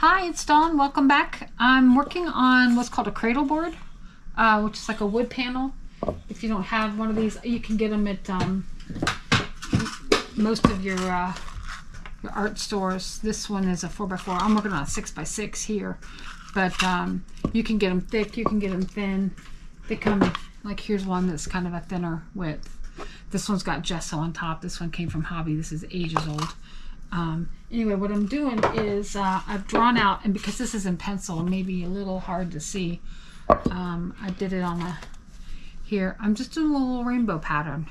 Hi, it's Dawn. Welcome back. I'm working on what's called a cradle board, which is like a wood panel. If you don't have one of these, you can get them at most of your art stores. This one is a 4x4. I'm working on a 6x6 here, but you can get them thick, you can get them thin. They come, like here's one that's kind of a thinner width. This one's got gesso on top. This one came from Hobby. This is ages old. Anyway, what I'm doing is I've drawn out, and because this is in pencil, maybe a little hard to see, I did it on a, here, I'm just doing a little rainbow pattern.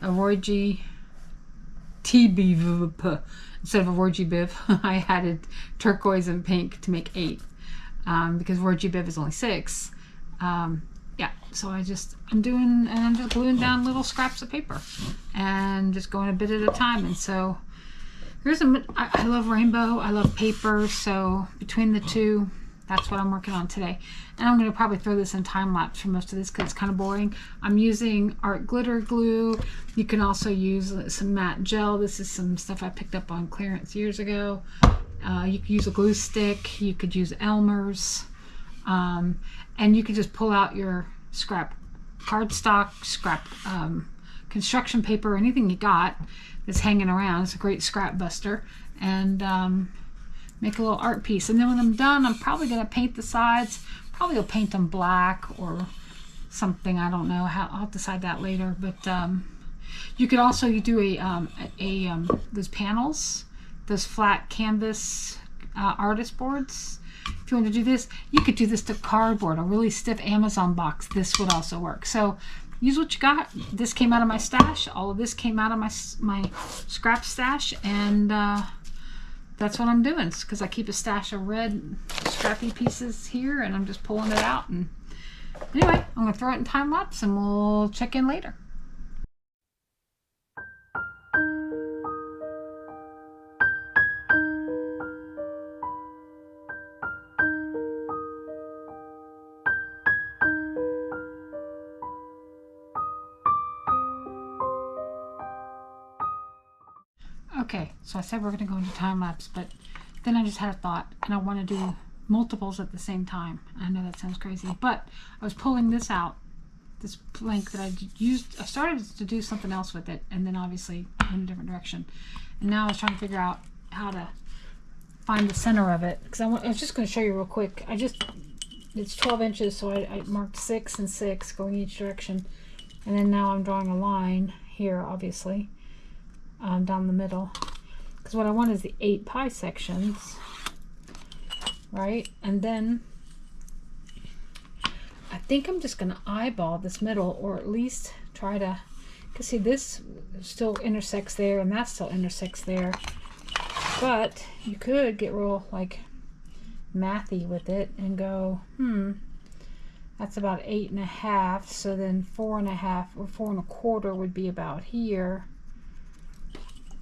A Roy G. TB, instead of a Roy G. Biv, I added turquoise and pink to make 8, because Roy G. Biv is only 6. Yeah, so I'm just gluing down little scraps of paper and just going a bit at a time. And so I love rainbow, I love paper, so between the two, that's what I'm working on today. And I'm going to probably throw this in time lapse for most of this because it's kind of boring. I'm using art glitter glue. You can also use some matte gel. This is some stuff I picked up on clearance years ago. You could use a glue stick. You could use Elmer's. And you could just pull out your scrap cardstock, scrap construction paper, anything you got that's hanging around. It's a great scrap buster. And make a little art piece. And then when I'm done, I'm probably going to paint the sides. Probably will paint them black or something. I don't know. I'll decide that later. But you could also do those panels, those flat canvas artist boards. If you want to do this, you could do this to cardboard, a really stiff Amazon box. This would also work. So use what you got. This came out of my stash. All of this came out of my scrap stash, and that's what I'm doing, because I keep a stash of red scrappy pieces here, and I'm just pulling it out. And anyway, I'm going to throw it in time lapse, and we'll check in later. Okay, so I said we're going to go into time lapse, but then I just had a thought, and I want to do multiples at the same time. I know that sounds crazy, but I was pulling this out, this blank that I used. I started to do something else with it, and then obviously went in a different direction. And now I was trying to figure out how to find the center of it, because I was just going to show you real quick. It's 12 inches, so I marked 6 and 6 going each direction, and then now I'm drawing a line here, obviously. Down the middle, because what I want is the 8 pie sections, right? And then I think I'm just going to eyeball this middle, or at least try to, because see, this still intersects there and that still intersects there, but you could get real like mathy with it and go, that's about 8.5, so then 4.5 or 4.25 would be about here.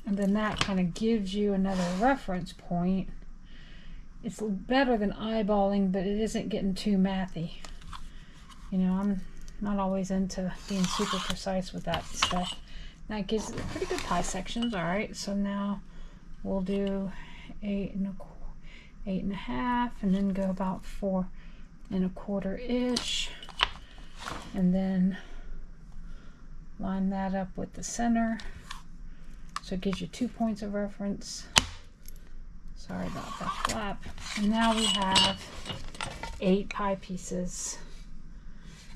And then that kind of gives you another reference point. It's better than eyeballing, but it isn't getting too mathy. You know, I'm not always into being super precise with that stuff. That gives it pretty good pie sections. All right, so now we'll do 8.5, and then go about 4.25-ish, and then line that up with the center. So it gives you 2 points of reference. Sorry about that flap. And now we have 8 pie pieces.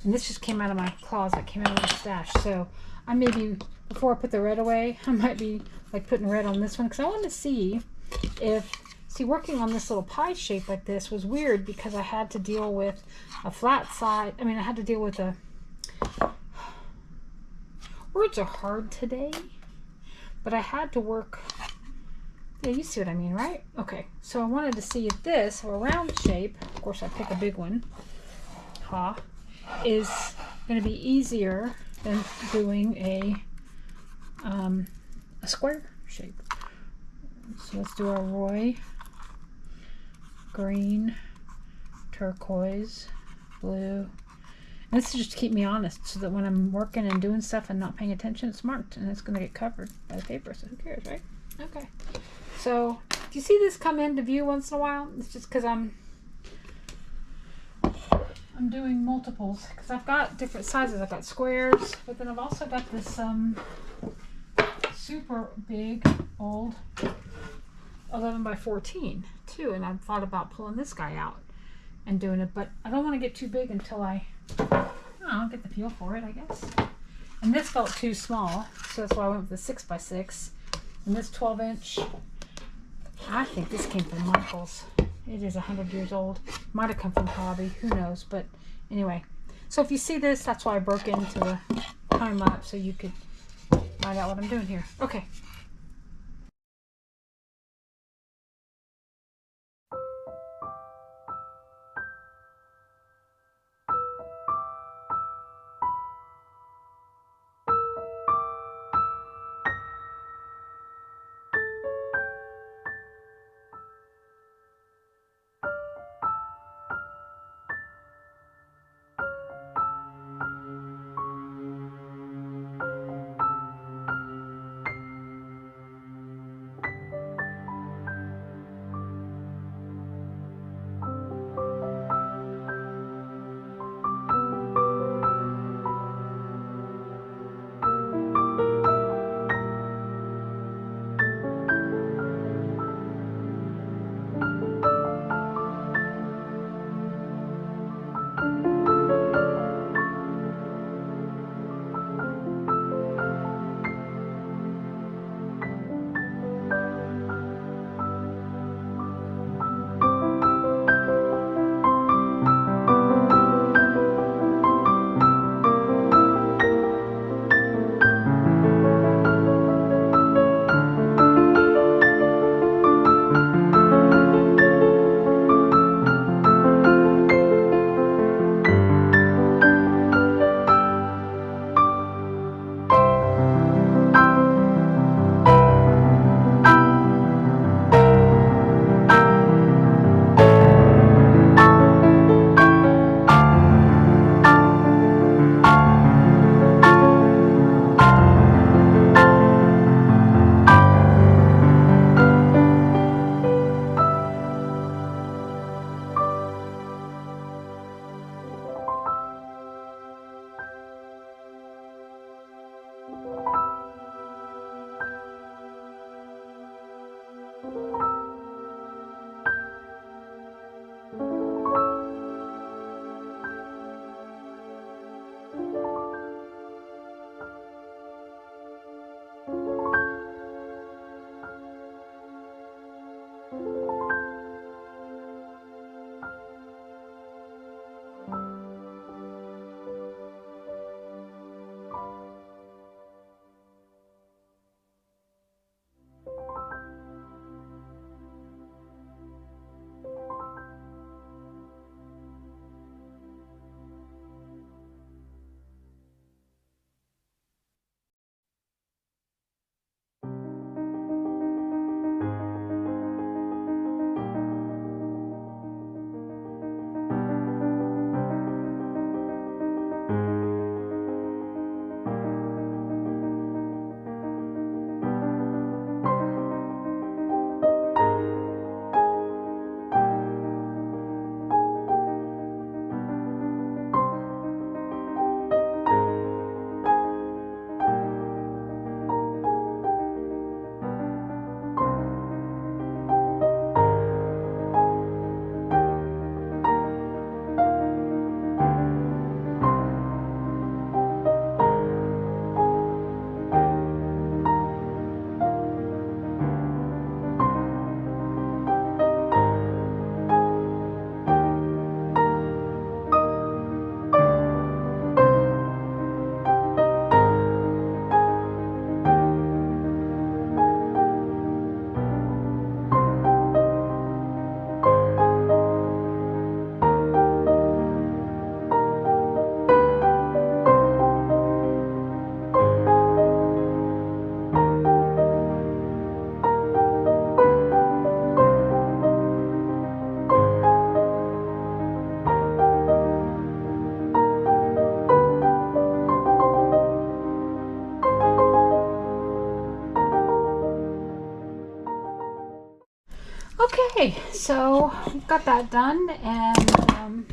And this just came out of my closet, came out of my stash. So I maybe, before I put the red away, I might be like putting red on this one, because I want to see if, working on this little pie shape like this was weird, because I had to deal with a flat side. I mean, I had to deal with words are hard today. But I had to work, yeah, you see what I mean, right? Okay, so I wanted to see if this, or a round shape, of course I pick a big one, is going to be easier than doing a square shape. So let's do our Roy, green, turquoise, blue. And this is just to keep me honest, so that when I'm working and doing stuff and not paying attention, it's marked and it's going to get covered by the paper, so who cares, right? Okay. So you see this come into view once in a while? It's just because I'm doing multiples, because I've got different sizes. I've got squares, but then I've also got this super big old 11 by 14 too, and I've thought about pulling this guy out and doing it, but I don't want to get too big until I'll get the feel for it, I guess. And this felt too small, so that's why I went with the 6 by 6. And this 12-inch, I think this came from Michael's. It is 100 years old. Might have come from Hobby, who knows, but anyway. So if you see this, that's why I broke into the time lapse, so you could find out what I'm doing here. Okay. so we've got that done, and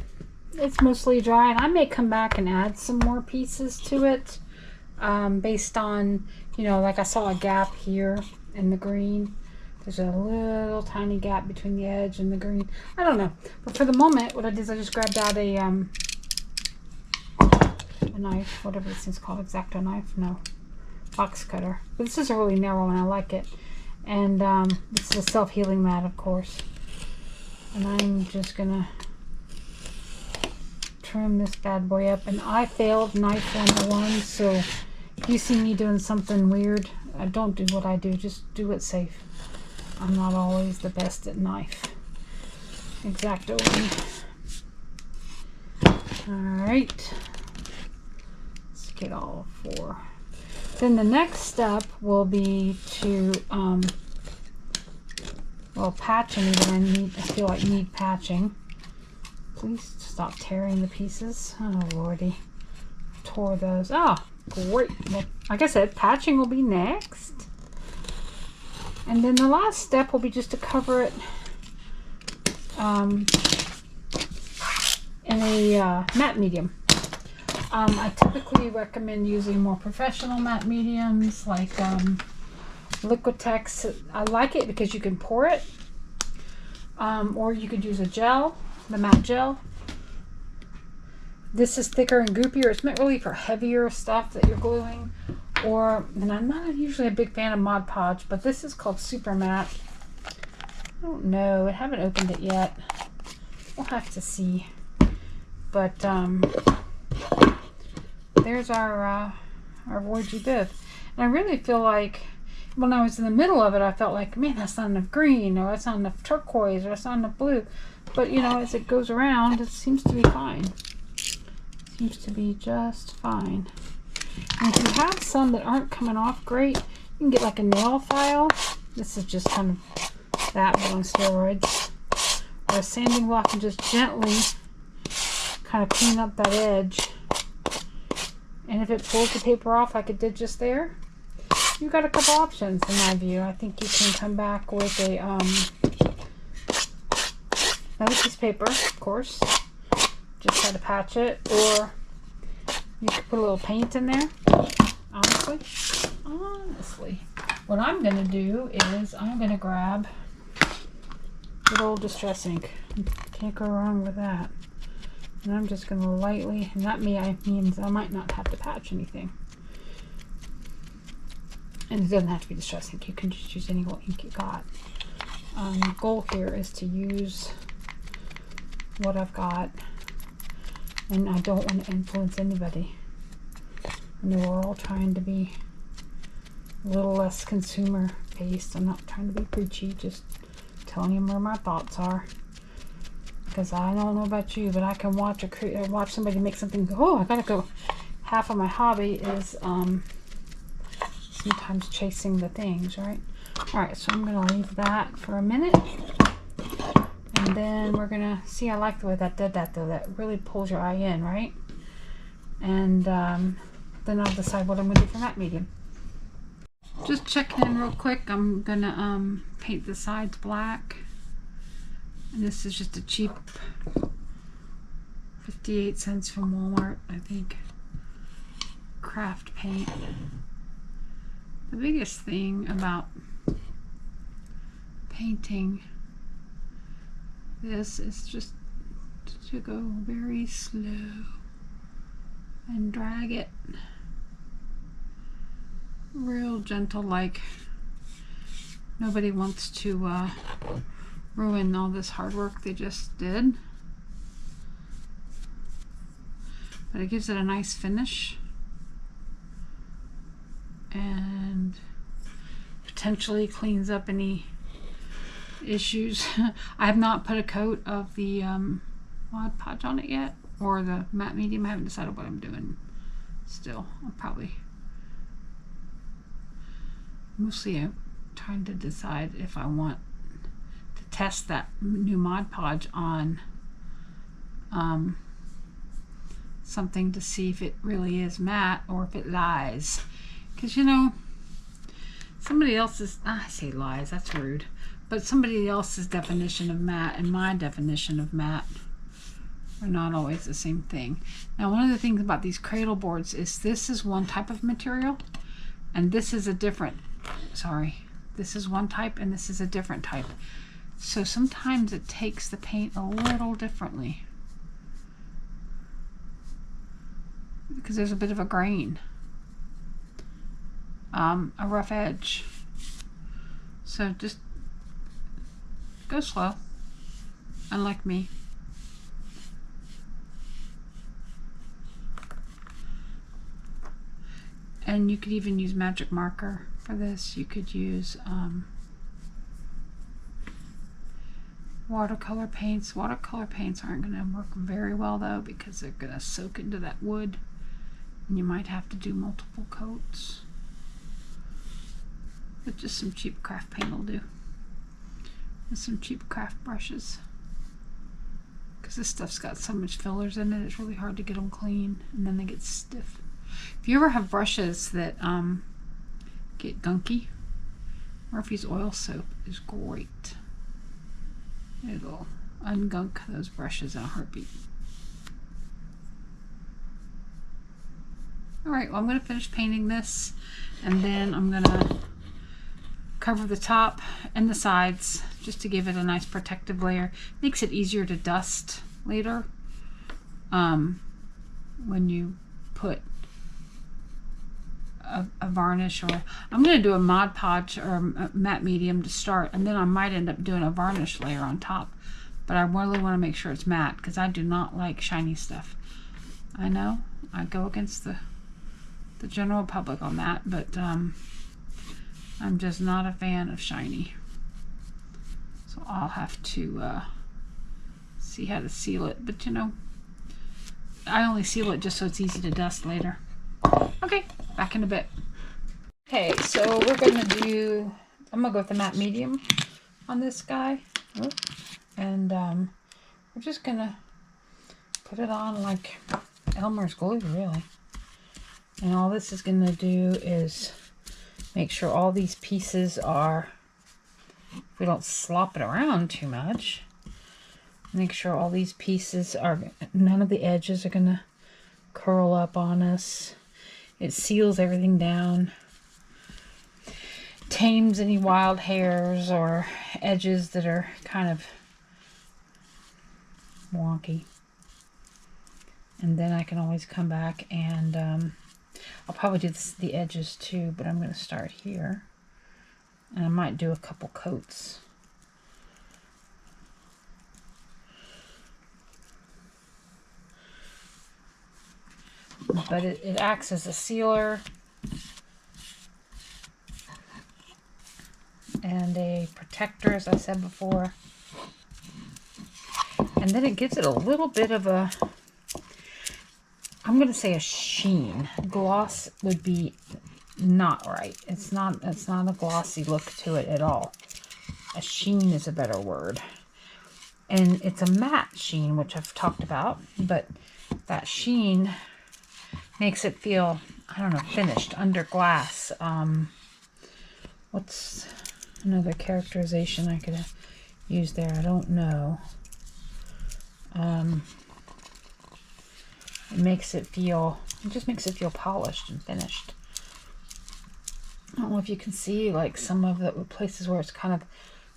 it's mostly dry, and I may come back and add some more pieces to it based on, you know, like I saw a gap here in the green. There's a little tiny gap between the edge and the green. I don't know, but for the moment what I did is I just grabbed out a knife, whatever this thing's called, X-Acto knife, no, box cutter. But this is a really narrow one, I like it. And this is a self-healing mat, of course. And I'm just gonna trim this bad boy up. And I failed knife 101, so if you see me doing something weird, don't do what I do, just do it safe. I'm not always the best at knife. X-Acto one. Alright. Let's get all four. Then the next step will be to, well, patching even. I feel like need patching. Please stop tearing the pieces. Oh, lordy. Tore those. Oh, great. Well, like I said, patching will be next. And then the last step will be just to cover it in a matte medium. I typically recommend using more professional matte mediums like Liquitex. I like it because you can pour it, or you could use a gel, the matte gel. This is thicker and goopier. It's meant really for heavier stuff that you're gluing. And I'm not usually a big fan of Mod Podge, but this is called Super Matte. I don't know. I haven't opened it yet. We'll have to see. But there's our Voyagey Biv. And I really feel like when I was in the middle of it, I felt like, man, that's not enough green, or that's not enough turquoise, or that's not enough blue. But, you know, as it goes around, it seems to be fine. Seems to be just fine. And if you have some that aren't coming off great, you can get like a nail file. This is just kind of that, but on steroids. Or a sanding block, and just gently kind of clean up that edge. And if it pulls the paper off like it did just there, you've got a couple options in my view. I think you can come back with a another piece of paper, of course. Just try to patch it, or you could put a little paint in there. Honestly, what I'm going to do is I'm going to grab good old Distress ink. Can't go wrong with that. And I'm just going to lightly, and that means I might not have to patch anything. And it doesn't have to be Distress ink. You can just use any old ink you got. The goal here is to use what I've got, and I don't want to influence anybody. I know we're all trying to be a little less consumer based. I'm not trying to be preachy, just telling you where my thoughts are. Because I don't know about you, but I can watch somebody make something go, oh, I gotta go. Half of my hobby is sometimes chasing the things, right? Alright, so I'm gonna leave that for a minute. And then we're gonna see, I like the way that did that though. That really pulls your eye in, right? And then I'll decide what I'm gonna do for matte medium. Just checking in real quick. I'm gonna paint the sides black. And this is just a cheap 58 cents from Walmart, I think. Craft paint. The biggest thing about painting this is just to go very slow and drag it real gentle, like nobody wants to ruin all this hard work they just did. But it gives it a nice finish and potentially cleans up any issues. I have not put a coat of the Mod Podge on it yet, or the matte medium. I haven't decided what I'm doing still. I'll probably mostly trying to decide if I want to test that new Mod Podge on something to see if it really is matte or if it lies. Because, you know, somebody else's, I say lies, that's rude, But somebody else's definition of matte and my definition of matte are not always the same thing. Now, one of the things about these cradle boards is this is one type of material, and this is a different, this is one type and this is a different type. So sometimes it takes the paint a little differently because there's a bit of a grain, a rough edge. So just go slow, unlike me. And you could even use magic marker for this. You could use watercolor paints. Watercolor paints aren't going to work very well though because they're going to soak into that wood, and you might have to do multiple coats. But just some cheap craft paint will do. With some cheap craft brushes. Because this stuff's got so much fillers in it, it's really hard to get them clean, and then they get stiff. If you ever have brushes that get gunky, Murphy's oil soap is great. It'll ungunk those brushes in a heartbeat. Alright, well, I'm going to finish painting this, and then I'm going to cover the top and the sides just to give it a nice protective layer. Makes it easier to dust later when you put a varnish, or I'm going to do a Mod Podge or a matte medium to start, and then I might end up doing a varnish layer on top. But I really want to make sure it's matte because I do not like shiny stuff. I know I go against the general public on that, but I'm just not a fan of shiny. So I'll have to see how to seal it. But you know, I only seal it just so it's easy to dust later. Okay, back in a bit. Okay, so we're gonna do, I'm gonna go with the matte medium on this guy. And we're just gonna put it on like Elmer's glue, really. And all this is gonna do is make sure all these pieces are, if we don't slop it around too much, make sure all these pieces are, none of the edges are gonna curl up on us. It seals everything down, tames any wild hairs or edges that are kind of wonky. And then I can always come back and I'll probably do the edges too, but I'm going to start here. And I might do a couple coats. But it acts as a sealer and a protector, as I said before. And then it gives it a little bit of a, I'm going to say a sheen. Gloss would be not right. It's not a glossy look to it at all. A sheen is a better word. And it's a matte sheen, which I've talked about, but that sheen makes it feel, I don't know, finished, under glass. What's another characterization I could use there? I don't know. It makes it feel, it just makes it feel polished and finished. I don't know if you can see like some of the places where it's kind of,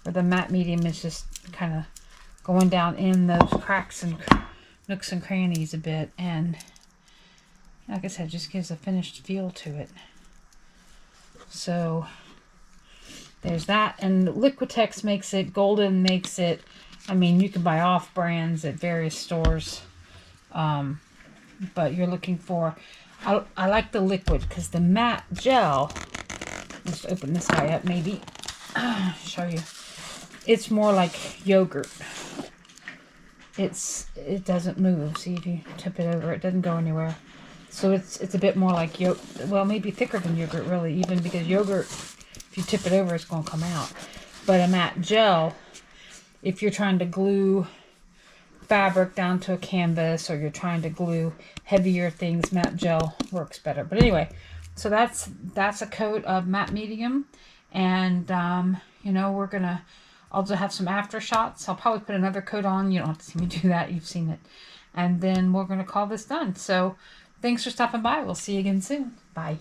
where the matte medium is just kind of going down in those cracks and nooks and crannies a bit, and like I said, just gives a finished feel to it. So there's that, and Liquitex makes it, Golden makes it, I mean, you can buy off brands at various stores, but you're looking for, I like the liquid, because the matte gel, let's open this guy up maybe, show you, it's more like yogurt. It doesn't move. See, if you tip it over, it doesn't go anywhere. So it's a bit more like yogurt. Well, maybe thicker than yogurt, really, even because yogurt, if you tip it over, it's going to come out. But a matte gel, if you're trying to glue fabric down to a canvas, or you're trying to glue heavier things, matte gel works better. But anyway, so that's a coat of matte medium, and you know, we're gonna, I'll just have some after shots. I'll probably put another coat on. You don't have to see me do that. You've seen it. And then we're going to call this done. So thanks for stopping by. We'll see you again soon. Bye.